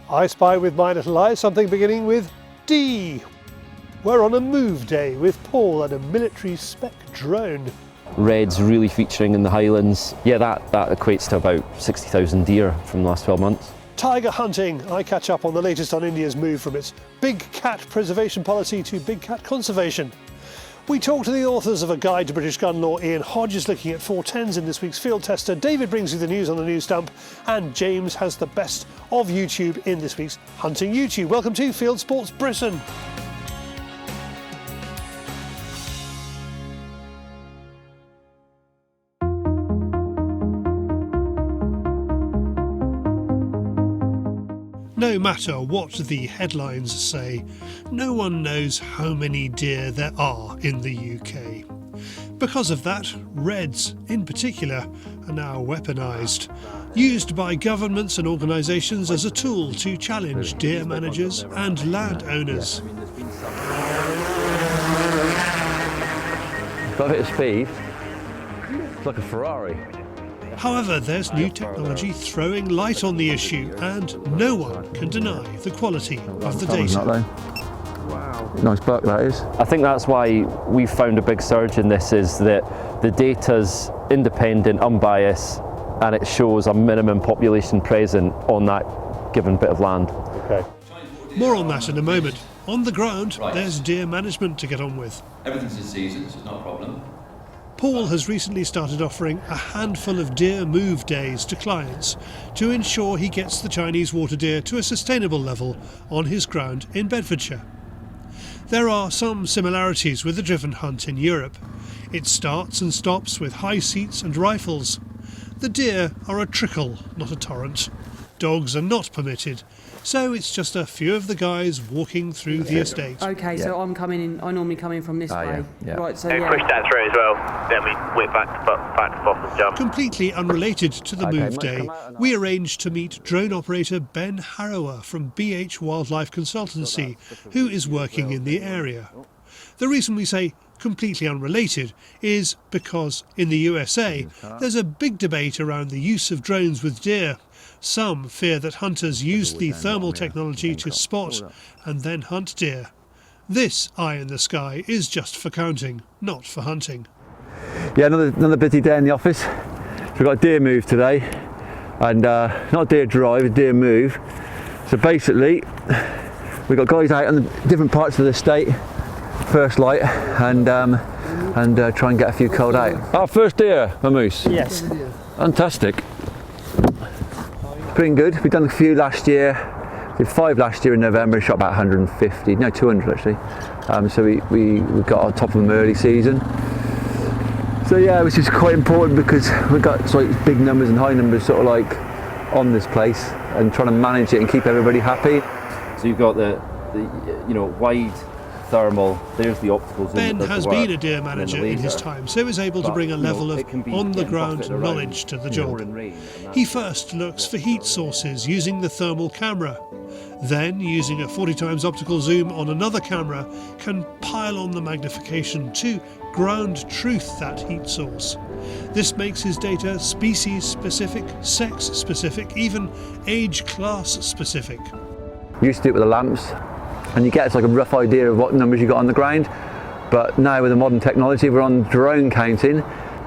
I spy with my little eye something beginning with D. We're on a move day with Paul and a military spec drone. Red's really featuring in the Highlands. Yeah, that equates to about 60,000 deer from the last 12 months. Tiger hunting. I catch up on the latest on India's move from its big cat preservation policy to big cat conservation. We talk to the authors of A Guide to British Gun Law. Ian Hodge is looking at 410s in this week's Fieldtester. David brings you the news on the news stump. And James has the best of YouTube in this week's Hunting YouTube. Welcome to Fieldsports Britain. No matter what the headlines say, no one knows how many deer there are in the UK. Because of that, reds in particular are now weaponised, used by governments and organisations as a tool to challenge deer managers and landowners. Got a bit of speed. It's like a Ferrari. However, there's new technology throwing light on the issue, and no one can deny the quality of the data. Wow. Nice buck that is. I think that's why we've found a big surge in this, is that the data's independent, unbiased, and it shows a minimum population present on that given bit of land. Okay. More on that in a moment. On the ground, there's deer management to get on with. Everything's in season, so it's not a problem. Paul has recently started offering a handful of deer move days to clients to ensure he gets the Chinese water deer to a sustainable level on his ground in Bedfordshire. There are some similarities with the driven hunt in Europe. It starts and stops with high seats and rifles. The deer are a trickle, not a torrent. Dogs are not permitted, so it's just a few of the guys walking through the estate. Okay, so I'm coming in. I normally come in from this way. Yeah. Right, so push that through as well. Then we whip back to bottom jump. Completely unrelated to the move day, we arranged to meet drone operator Ben Harrower from BH Wildlife Consultancy, who is working in the area. The reason we say completely unrelated is because in the USA there's a big debate around the use of drones with deer. Some fear that hunters use the thermal technology to spot and then hunt deer. This eye in the sky is just for counting, not for hunting. Yeah, another busy day in the office. So we've got a deer move today, and not deer drive, a deer move. So basically, we've got guys out on the different parts of the estate, first light, and try and get a few culled out. Our first deer, a moose. Yes. Fantastic. Pretty good. We've done a few last year. We did 5 last year in November. Shot about 150, no 200 actually. So we got on top of them early season. So yeah, which is quite important because we've got sort of big numbers and high numbers sort of like on this place, and trying to manage it and keep everybody happy. So you've got the wide thermal, there's the optical zoom. Ben has been a deer manager in his time, so is able to bring a level of on-the-ground knowledge to the job. He first looks for heat sources using the thermal camera. Then, using a 40x optical zoom on another camera, can pile on the magnification to ground truth that heat source. This makes his data species-specific, sex-specific, even age class specific. We used to do it with the lamps, and you get like a rough idea of what numbers you got on the ground, but now with the modern technology we're on drone counting,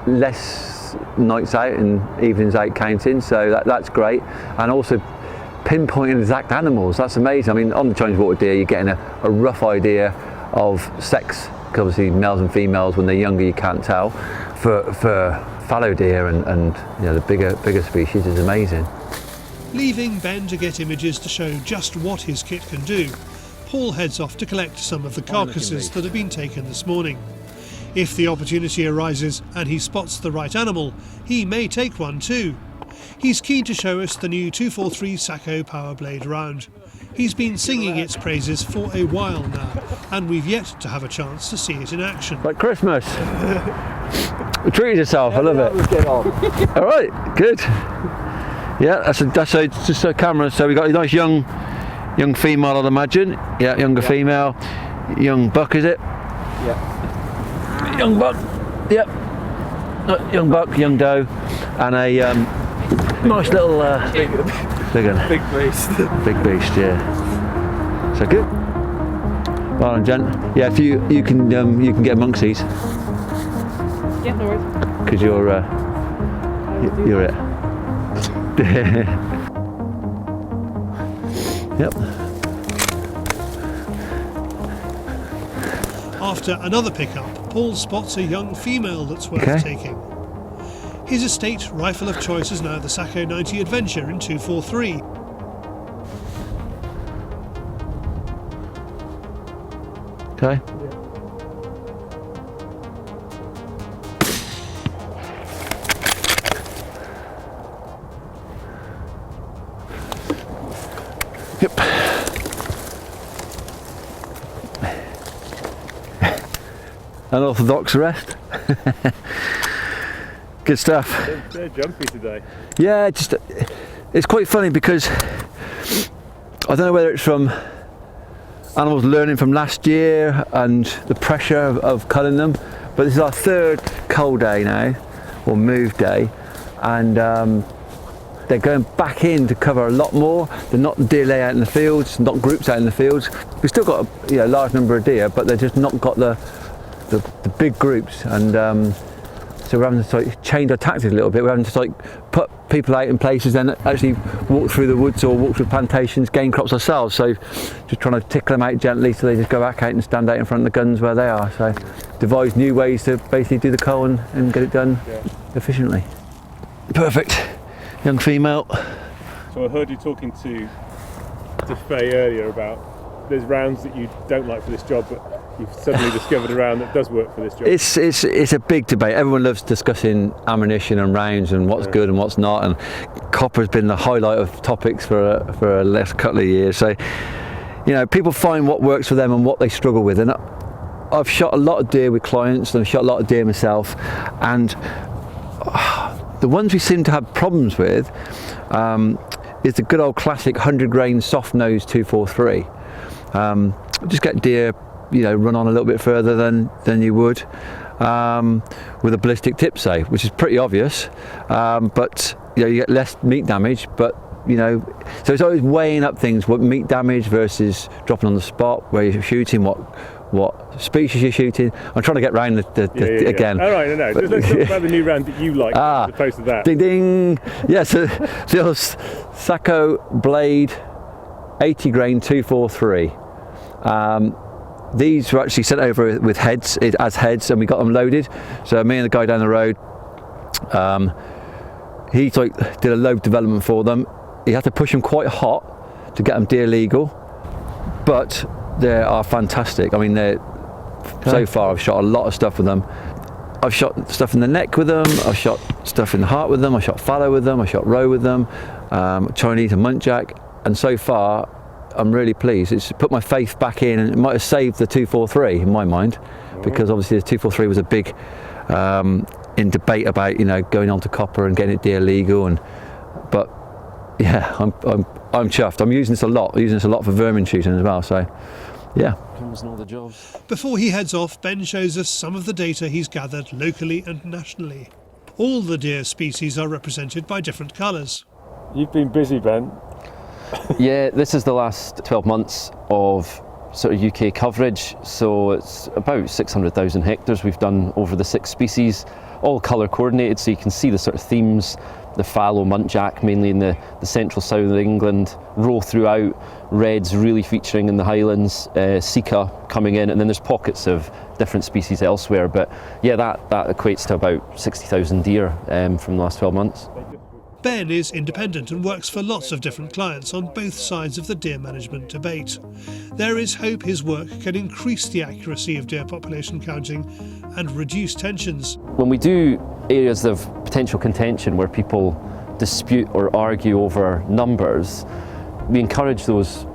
less nights out and evenings out counting, so that's great, and also pinpointing exact animals. That's amazing. I mean, on the Chinese water deer you're getting a rough idea of sex, because obviously males and females when they're younger you can't tell. For fallow deer and the bigger species is amazing. Leaving Ben to get images to show just what his kit can do, Paul heads off to collect some of the carcasses that have been taken this morning. If the opportunity arises and he spots the right animal, he may take one too. He's keen to show us the new 243 Sacco Power Blade round. He's been singing its praises for a while now, and we've yet to have a chance to see it in action. Like Christmas. Treat yourself, I love it. All right, good. Yeah, that's just a camera. So we got a nice young female, I'd imagine. Yeah, younger female. Young buck, is it? Yeah. Young buck. Yep. Young buck, young doe, and a nice little Big one. Big beast. Big beast, yeah. So good. Well done, gent. Yeah, if you can get amongst these. Yeah, no worries. Because you're it. Yep. After another pickup, Paul spots a young female that's worth taking. His estate rifle of choice is now the Sacco 90 Adventure in 243. Okay. Yep. Unorthodox arrest. Good stuff. They're jumpy today. Yeah, it's quite funny because I don't know whether it's from animals learning from last year and the pressure of culling them, but this is our third cull day now, or move day, and they're going back in to cover a lot more. They're not deer lay out in the fields, not groups out in the fields. We've still got a large number of deer, but they're just not got the big groups, and so we're having to change our tactics a little bit. We're having to put people out in places and actually walk through the woods or walk through plantations, gain crops ourselves. So just trying to tickle them out gently so they just go back out and stand out in front of the guns where they are. So devise new ways to basically do the cull and get it done efficiently. Perfect. Young female. So I heard you talking to Faye earlier about there's rounds that you don't like for this job, but you've suddenly discovered a round that does work for this job. It's a big debate. Everyone loves discussing ammunition and rounds and what's good and what's not, and copper's been the highlight of topics for a last couple of years. So, people find what works for them and what they struggle with. And I've shot a lot of deer with clients, and I've shot a lot of deer myself, and the ones we seem to have problems with is the good old classic 100 grain soft nose 243. Just get deer, run on a little bit further than you would with a ballistic tip, say, which is pretty obvious, but you get less meat damage. But so it's always weighing up things: what meat damage versus dropping on the spot, where you're shooting, what species you're shooting. I'm trying to get round again. All right, no. Let's talk about the new round that you like as opposed to that. Ding ding. Yeah, so the old Sacco Blade 80 grain 243. These were actually sent over with heads, as heads, and we got them loaded. So me and the guy down the road, he did a load development for them. He had to push them quite hot to get them deer legal, but they are fantastic. I mean, so far I've shot a lot of stuff with them. I've shot stuff in the neck with them, I've shot stuff in the heart with them, I shot fallow with them, I shot roe with them, Chinese and muntjac, and so far I'm really pleased. It's put my faith back in, and it might have saved the 243 in my mind, because obviously the 243 was a big in debate about going on to copper and getting it deer legal, but yeah, I'm chuffed. I'm using this a lot. For vermin shooting as well. So yeah. Before he heads off, Ben shows us some of the data he's gathered locally and nationally. All the deer species are represented by different colours. You've been busy, Ben. Yeah, this is the last 12 months of sort of UK coverage, so it's about 600,000 hectares we've done over the 6 species, all colour coordinated, so you can see the sort of themes. The fallow muntjac, mainly in the central south of England, row throughout, reds really featuring in the Highlands, Sika coming in, and then there's pockets of different species elsewhere, but yeah, that equates to about 60,000 deer from the last 12 months. Ben is independent and works for lots of different clients on both sides of the deer management debate. There is hope his work can increase the accuracy of deer population counting and reduce tensions. When we do areas of potential contention where people dispute or argue over numbers, we encourage those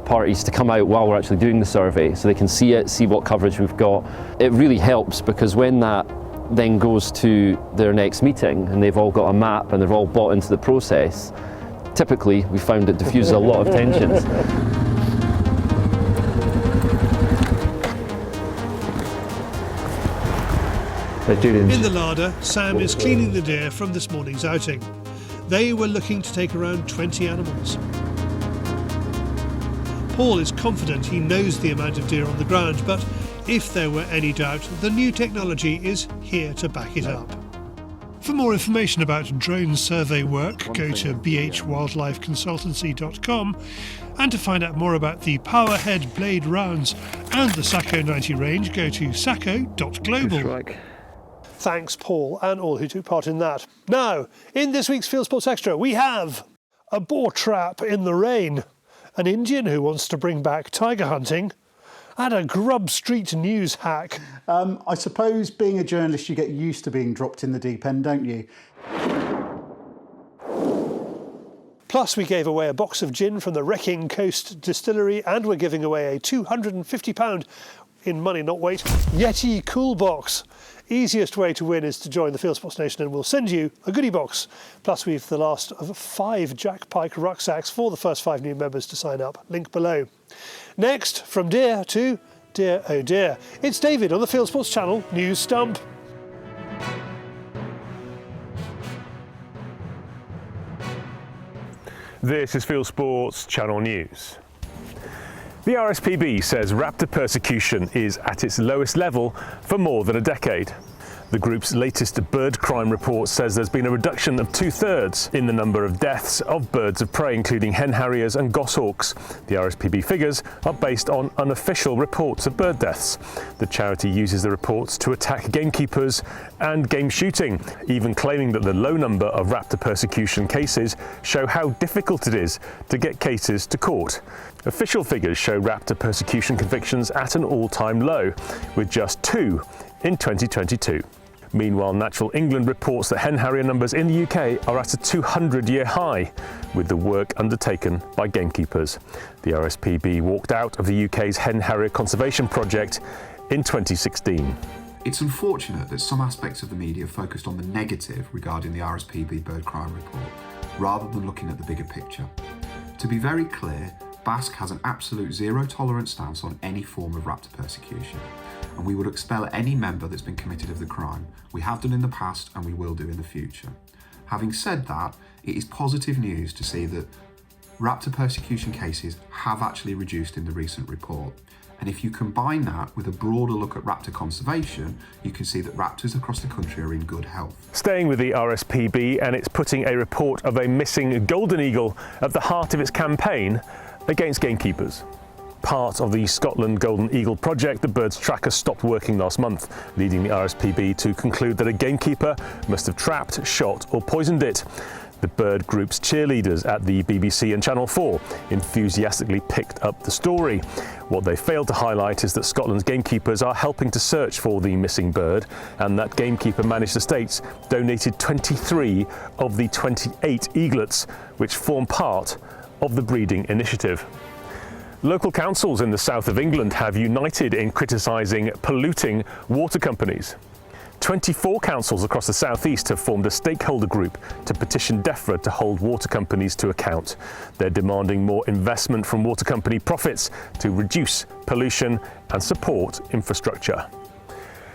parties to come out while we're actually doing the survey so they can see it, see what coverage we've got. It really helps, because when that then goes to their next meeting and they've all got a map and they've all bought into the process, typically we found it diffuses a lot of tensions. In the larder, Sam is cleaning the deer from this morning's outing. They were looking to take around 20 animals. Paul is confident he knows the amount of deer on the ground, but if there were any doubt, the new technology is here to back it up. For more information about drone survey work, go to bhwildlifeconsultancy.com, and to find out more about the Powerhead Blade rounds and the Sacco 90 range, go to sacco.global. Thanks, Paul, and all who took part in that. Now, in this week's Fieldsports Extra, we have a boar trap in the rain, an Indian who wants to bring back tiger hunting, and a Grub Street news hack. I suppose being a journalist, you get used to being dropped in the deep end, don't you? Plus, we gave away a box of gin from the Wrecking Coast Distillery, and we're giving away a £250, in money not weight, Yeti Cool Box. Easiest way to win is to join the Fieldsports Nation, and we'll send you a goodie box. Plus, we've the last of 5 Jack Pike rucksacks for the first 5 new members to sign up. Link below. Next, from deer to dear oh dear, it's David on the Fieldsports Channel News Stump. This is Fieldsports Channel News. The RSPB says raptor persecution is at its lowest level for more than a decade. The group's latest bird crime report says there's been a reduction of 2/3 in the number of deaths of birds of prey, including hen harriers and goshawks. The RSPB figures are based on unofficial reports of bird deaths. The charity uses the reports to attack gamekeepers and game shooting, even claiming that the low number of raptor persecution cases show how difficult it is to get cases to court. Official figures show raptor persecution convictions at an all-time low, with just 2 in 2022. Meanwhile, Natural England reports that hen harrier numbers in the UK are at a 200-year high, with the work undertaken by gamekeepers. The RSPB walked out of the UK's hen harrier conservation project in 2016. It's unfortunate that some aspects of the media focused on the negative regarding the RSPB bird crime report, rather than looking at the bigger picture. To be very clear, BASC has an absolute zero tolerance stance on any form of raptor persecution, and we would expel any member that's been committed of the crime. We have done in the past and we will do in the future. Having said that, it is positive news to see that raptor persecution cases have actually reduced in the recent report. And if you combine that with a broader look at raptor conservation, you can see that raptors across the country are in good health. Staying with the RSPB, and it's putting a report of a missing golden eagle at the heart of its campaign against gamekeepers. Part of the Scotland Golden Eagle project, the bird's tracker stopped working last month, leading the RSPB to conclude that a gamekeeper must have trapped, shot or poisoned it. The bird group's cheerleaders at the BBC and Channel 4 enthusiastically picked up the story. What they failed to highlight is that Scotland's gamekeepers are helping to search for the missing bird, and that gamekeeper managed estates donated 23 of the 28 eaglets, which form part of the breeding initiative. Local councils in the south of England have united in criticising polluting water companies. 24 councils across the southeast have formed a stakeholder group to petition DEFRA to hold water companies to account. They're demanding more investment from water company profits to reduce pollution and support infrastructure.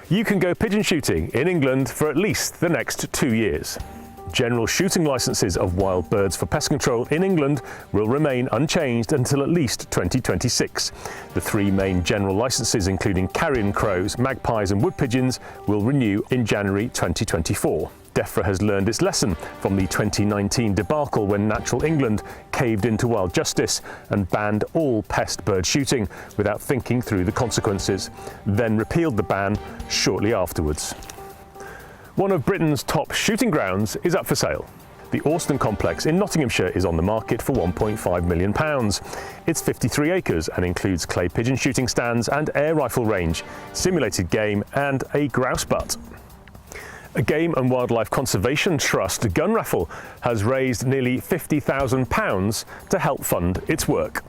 You can go pigeon shooting in England for at least the next 2 years. General shooting licences of wild birds for pest control in England will remain unchanged until at least 2026. The 3 main general licences, including carrion crows, magpies and wood pigeons, will renew in January 2024. DEFRA has learned its lesson from the 2019 debacle when Natural England caved into wild justice and banned all pest bird shooting without thinking through the consequences, then repealed the ban shortly afterwards. One of Britain's top shooting grounds is up for sale. The Alston complex in Nottinghamshire is on the market for £1.5 million. It's 53 acres and includes clay pigeon shooting stands and air rifle range, simulated game and a grouse butt. A Game and Wildlife Conservation Trust gun raffle has raised nearly £50,000 to help fund its work.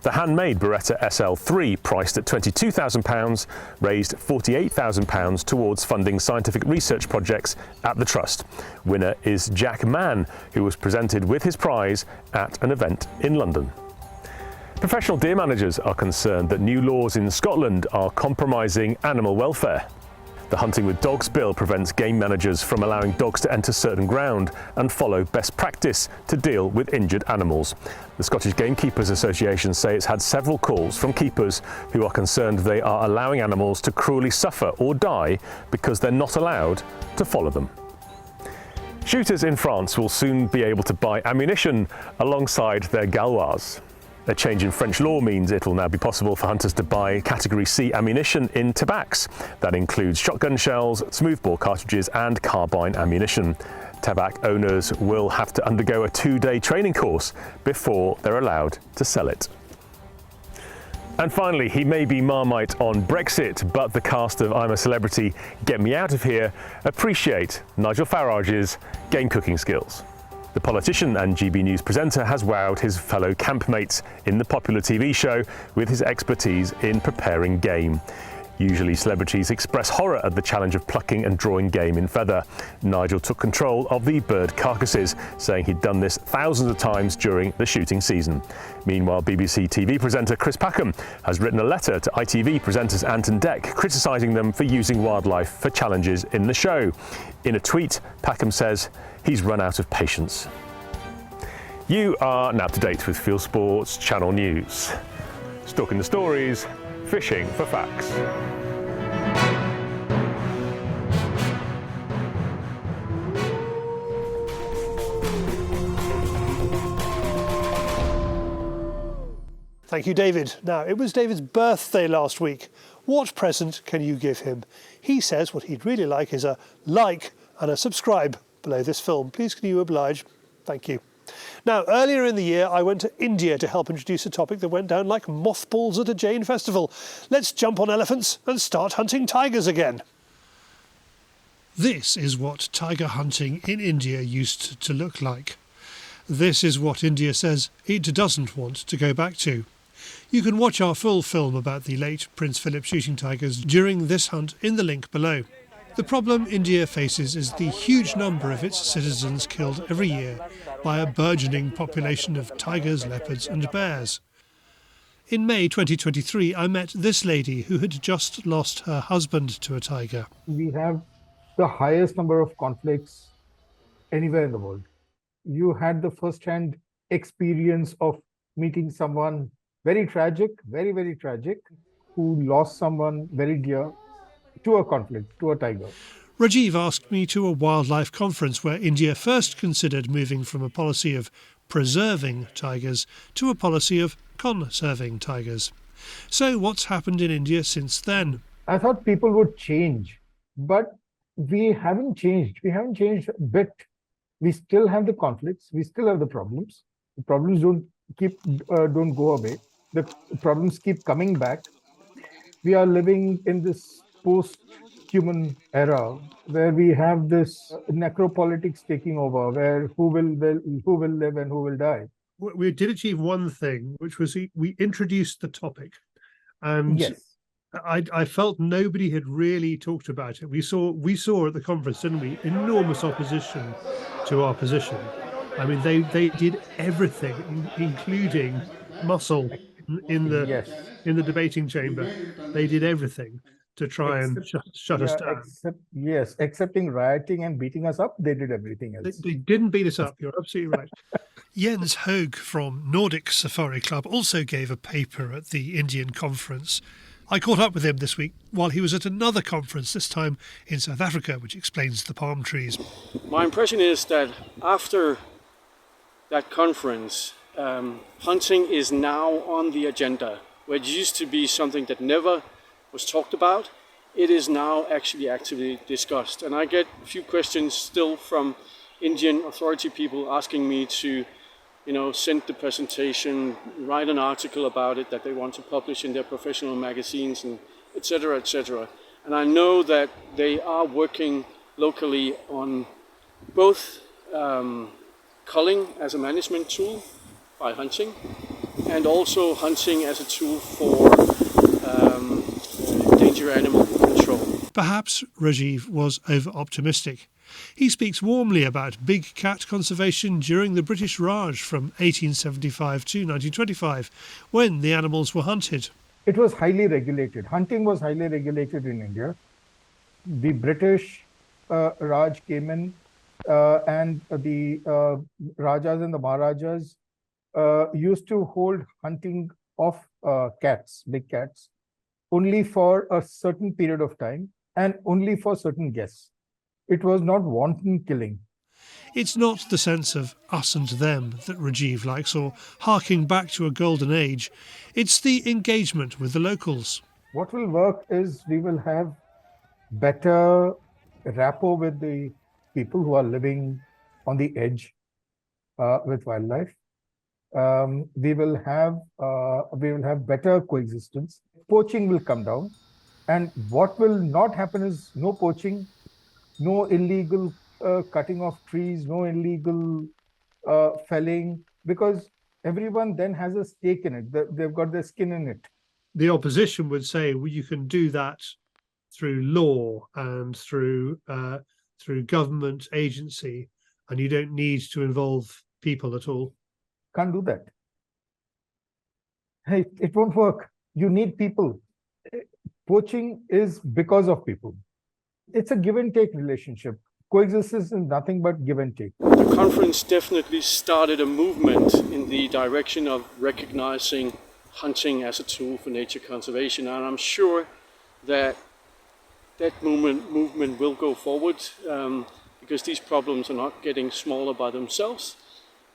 The handmade Beretta SL3, priced at £22,000, raised £48,000 towards funding scientific research projects at the Trust. Winner is Jack Mann, who was presented with his prize at an event in London. Professional deer managers are concerned that new laws in Scotland are compromising animal welfare. The Hunting with Dogs bill prevents game managers from allowing dogs to enter certain ground and follow best practice to deal with injured animals. The Scottish Gamekeepers Association say it's had several calls from keepers who are concerned they are allowing animals to cruelly suffer or die because they're not allowed to follow them. Shooters in France will soon be able to buy ammunition alongside their galloirs. A change in French law means it will now be possible for hunters to buy Category C ammunition in tabacs. That includes shotgun shells, smoothbore cartridges and carbine ammunition. Tabac owners will have to undergo a 2-day training course before they're allowed to sell it. And finally, he may be Marmite on Brexit, but the cast of I'm a Celebrity, Get Me Out of Here appreciate Nigel Farage's game cooking skills. The politician and GB News presenter has wowed his fellow campmates in the popular TV show with his expertise in preparing game. Usually celebrities express horror at the challenge of plucking and drawing game in feather. Nigel took control of the bird carcasses, saying he'd done this thousands of times during the shooting season. Meanwhile, BBC TV presenter Chris Packham has written a letter to ITV presenters Ant and Dec, criticising them for using wildlife for challenges in the show. In a tweet, Packham says he's run out of patience. You are now up to date with Fieldsports Channel News. Stalking the stories, fishing for facts. Thank you, David. Now, it was David's birthday last week. What present can you give him? He says what he'd really like is a like and a subscribe below this film. Please can you oblige? Thank you. Now, earlier in the year, I went to India to help introduce a topic that went down like mothballs at a Jain festival. Let's jump on elephants and start hunting tigers again. This is what tiger hunting in India used to look like. This is what India says it doesn't want to go back to. You can watch our full film about the late Prince Philip shooting tigers during this hunt in the link below. The problem India faces is the huge number of its citizens killed every year by a burgeoning population of tigers, leopards and bears. In May 2023, I met this lady who had just lost her husband to a tiger. We have the highest number of conflicts anywhere in the world. You had the first-hand experience of meeting someone very tragic, very, very tragic, who lost someone very dear to a conflict, to a tiger. Rajiv asked me to a wildlife conference where India first considered moving from a policy of preserving tigers to a policy of conserving tigers. So what's happened in India since then? I thought people would change, but we haven't changed. We haven't changed a bit. We still have the conflicts. We still have the problems. The problems don't go away. The problems keep coming back. We are living in this post-human era where we have this necropolitics taking over, where who will live and who will die. We did achieve one thing, which was we introduced the topic, and yes. I felt nobody had really talked about it. We saw at the conference, didn't we, enormous opposition to our position. I mean, they did everything, including muscle in the debating chamber. They did everything to try and shut us down. Excepting rioting and beating us up, they did everything else. They didn't beat us up, you're absolutely right. Jens Hoeg from Nordic Safari Club also gave a paper at the Indian conference. I caught up with him this week while he was at another conference, this time in South Africa, which explains the palm trees. My impression is that after that conference, hunting is now on the agenda, where it used to be something that never was talked about. It is now actually actively discussed. And I get a few questions still from Indian authority people asking me to, send the presentation, write an article about it that they want to publish in their professional magazines, and et cetera, et cetera. And I know that they are working locally on both culling as a management tool by hunting, and also hunting as a tool for danger animal control. Perhaps Rajiv was over-optimistic. He speaks warmly about big cat conservation during the British Raj from 1875 to 1925, when the animals were hunted. It was highly regulated. Hunting was highly regulated in India. the British Raj came in, and the Rajas and the Maharajas used to hold hunting of cats, big cats, only for a certain period of time and only for certain guests. It was not wanton killing. It's not the sense of us and them that Rajiv likes, or harking back to a golden age. It's the engagement with the locals. What will work is we will have better rapport with the people who are living on the edge with wildlife. We will have better coexistence. Poaching will come down, and what will not happen is no poaching, no illegal cutting of trees, no illegal felling, because everyone then has a stake in it. They've got their skin in it. The opposition would say, well, you can do that through law and through government agency, and you don't need to involve people at all. Can't do that. Hey, it won't work. You need people. Poaching is because of people. It's a give and take relationship. Coexistence is nothing but give and take. The conference definitely started a movement in the direction of recognizing hunting as a tool for nature conservation, and I'm sure that that movement will go forward because these problems are not getting smaller by themselves,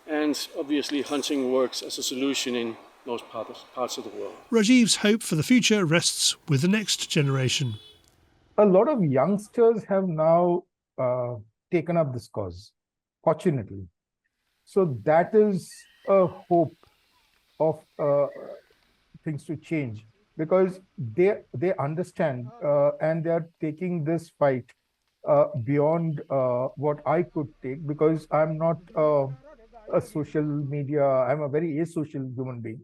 and obviously hunting works as a solution in most parts of the world. Rajiv's hope for the future rests with the next generation. A lot of youngsters have now taken up this cause, fortunately. So that is a hope of things to change, because they understand and they are taking this fight beyond what I could take, because I'm not a social media, I'm a very asocial human being.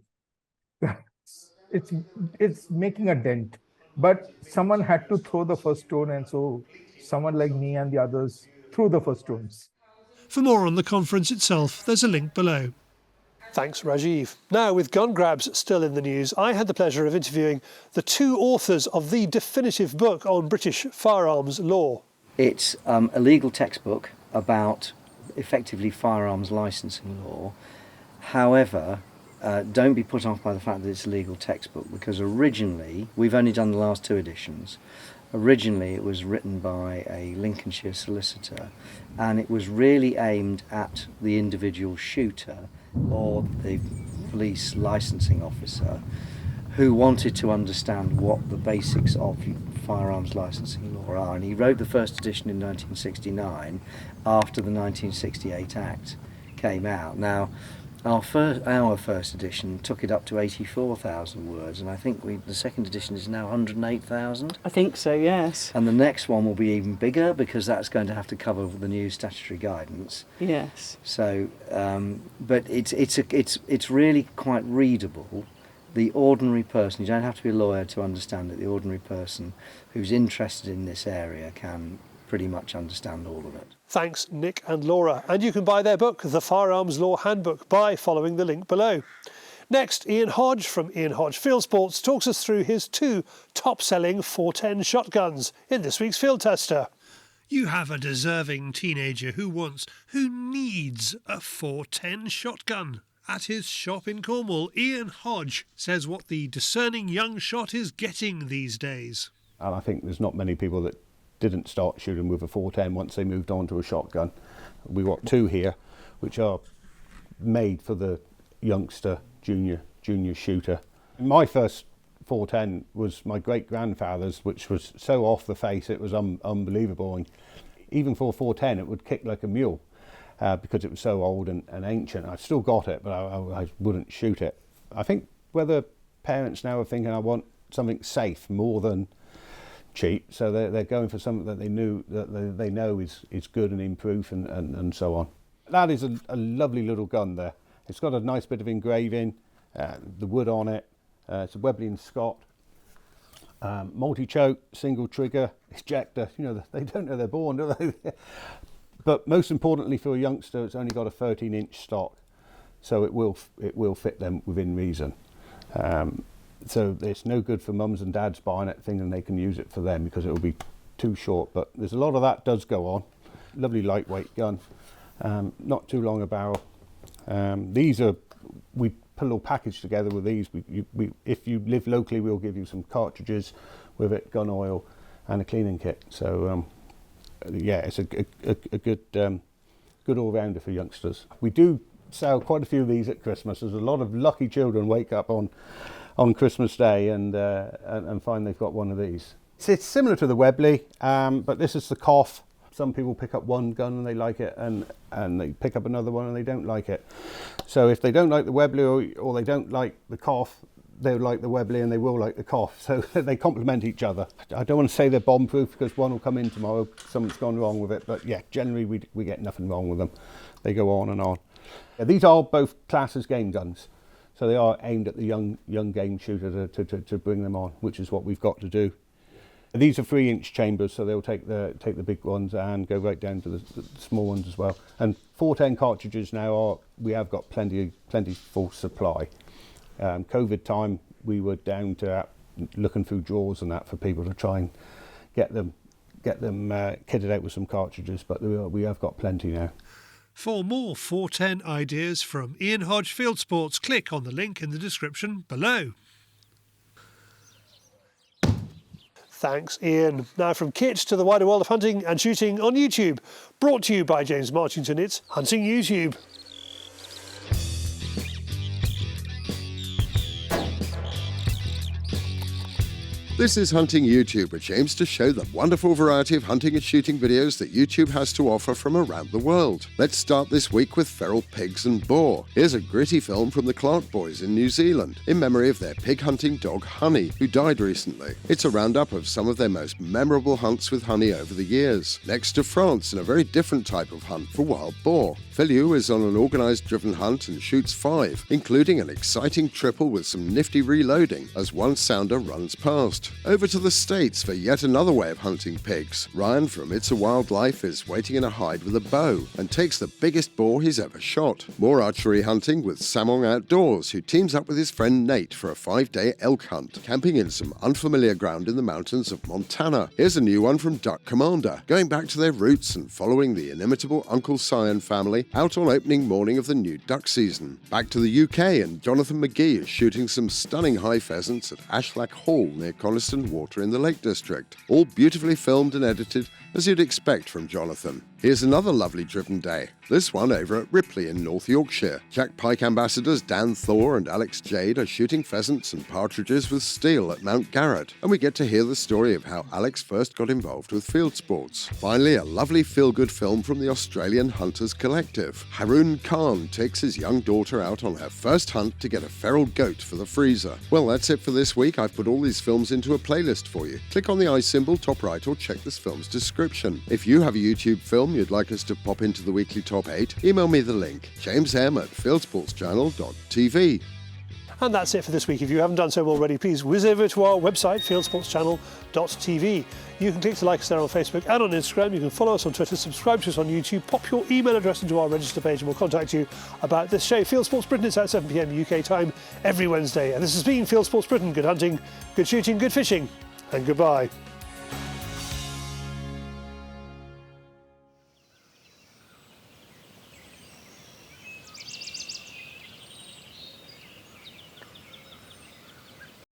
It's making a dent, but someone had to throw the first stone, and so someone like me and the others threw the first stones. For more on the conference itself, there's a link below. Thanks, Rajiv. Now, with gun grabs still in the news, I had the pleasure of interviewing the two authors of the definitive book on British firearms law. It's a legal textbook about effectively firearms licensing law. However, don't be put off by the fact that it's a legal textbook, because originally, we've only done the last two editions. Originally, it was written by a Lincolnshire solicitor, and it was really aimed at the individual shooter or the police licensing officer who wanted to understand what the basics of firearms licensing law are. And he wrote the first edition in 1969 after the 1968 Act came out. Now, our first edition took it up to 84,000 words, and I think the second edition is now 108,000. I think so, yes. And the next one will be even bigger, because that's going to have to cover the new statutory guidance. Yes. So, but it's really quite readable. The ordinary person, you don't have to be a lawyer to understand it, the ordinary person who's interested in this area can pretty much understand all of it. Thanks, Nick and Laura. And you can buy their book, The Firearms Law Handbook, by following the link below. Next, Ian Hodge from Ian Hodge Fieldsports talks us through his two top-selling 410 shotguns in this week's Fieldtester. You have a deserving teenager who needs a 410 shotgun. At his shop in Cornwall, Ian Hodge says what the discerning young shot is getting these days. And I think there's not many people that didn't start shooting with a 410 once they moved on to a shotgun. We've got two here which are made for the youngster junior shooter. My first 410 was my great-grandfather's, which was so off the face it was unbelievable, and even for a 410 it would kick like a mule because it was so old and ancient. I've still got it, but I wouldn't shoot it. I think whether parents now are thinking I want something safe more than cheap, so they're going for something that they know is good and improved and so on. That is a lovely little gun there. It's got a nice bit of engraving, the wood on it. It's a Webley and Scott, multi-choke, single trigger, ejector. You know, they don't know they're born, do they? But most importantly for a youngster, it's only got a 13-inch stock, so it will fit them within reason. So it's no good for mums and dads buying it thinking they can use it for them, because it will be too short, but there's a lot of that does go on. Lovely lightweight gun, not too long a barrel. These are, we put a little package together with these. If you live locally, we'll give you some cartridges with it, gun oil, and a cleaning kit. So yeah, it's a good all-rounder for youngsters. We do sell quite a few of these at Christmas. There's a lot of lucky children wake up on Christmas Day and find they've got one of these. It's similar to the Webley, but this is the Cough. Some people pick up one gun and they like it, and they pick up another one and they don't like it. So if they don't like the Webley or they don't like the Cough, they'll like the Webley and they will like the Cough. So they complement each other. I don't want to say they're bomb-proof because one will come in tomorrow, something's gone wrong with it. But yeah, generally we get nothing wrong with them. They go on and on. Yeah, these are both classed as game guns. So they are aimed at the young game shooter to bring them on, which is what we've got to do. These are 3-inch chambers, so they'll take the big ones and go right down to the small ones as well. And 410 cartridges now we have got plenty full supply. COVID time, we were down to looking through drawers and that for people to try and get them kitted out with some cartridges, but we have got plenty now. For more 410 ideas from Ian Hodge Field Sports, click on the link in the description below. Thanks, Ian. Now from kit to the wider world of hunting and shooting on YouTube. Brought to you by James Marchington, it's Hunting YouTube. This is Hunting YouTube, which aims to show the wonderful variety of hunting and shooting videos that YouTube has to offer from around the world. Let's start this week with feral pigs and boar. Here's a gritty film from the Clark boys in New Zealand, in memory of their pig hunting dog Honey, who died recently. It's a roundup of some of their most memorable hunts with Honey over the years. Next to France, in a very different type of hunt for wild boar. Filiu is on an organised driven hunt and shoots 5, including an exciting triple with some nifty reloading as one sounder runs past. Over to the States for yet another way of hunting pigs. Ryan from It's a Wildlife is waiting in a hide with a bow and takes the biggest boar he's ever shot. More archery hunting with Samong Outdoors, who teams up with his friend Nate for a 5-day elk hunt, camping in some unfamiliar ground in the mountains of Montana. Here's a new one from Duck Commander, going back to their roots and following the inimitable Uncle Sion family out on opening morning of the new duck season. Back to the UK, and Jonathan McGee is shooting some stunning high pheasants at Ashlack Hall near Coniston Water in the Lake District. All beautifully filmed and edited as you'd expect from Jonathan. Here's another lovely driven day, this one over at Ripley in North Yorkshire. Jack Pike ambassadors Dan Thor and Alex Jade are shooting pheasants and partridges with steel at Mount Garrett, and we get to hear the story of how Alex first got involved with field sports. Finally, a lovely feel-good film from the Australian Hunters Collective. Haroon Khan takes his young daughter out on her first hunt to get a feral goat for the freezer. Well, that's it for this week. I've put all these films into a playlist for you. Click on the eye symbol top right or check this film's description. If you have a YouTube film you'd like us to pop into the weekly top 8, email me the link, jamesm@fieldsportschannel.tv. And that's it for this week. If you haven't done so already, please whiz over to our website, fieldsportschannel.tv. You can click to like us there on Facebook and on Instagram. You can follow us on Twitter, subscribe to us on YouTube, pop your email address into our register page and we'll contact you about this show. Fieldsports Britain is at 7 p.m. UK time every Wednesday. And this has been Fieldsports Britain. Good hunting, good shooting, good fishing, and goodbye.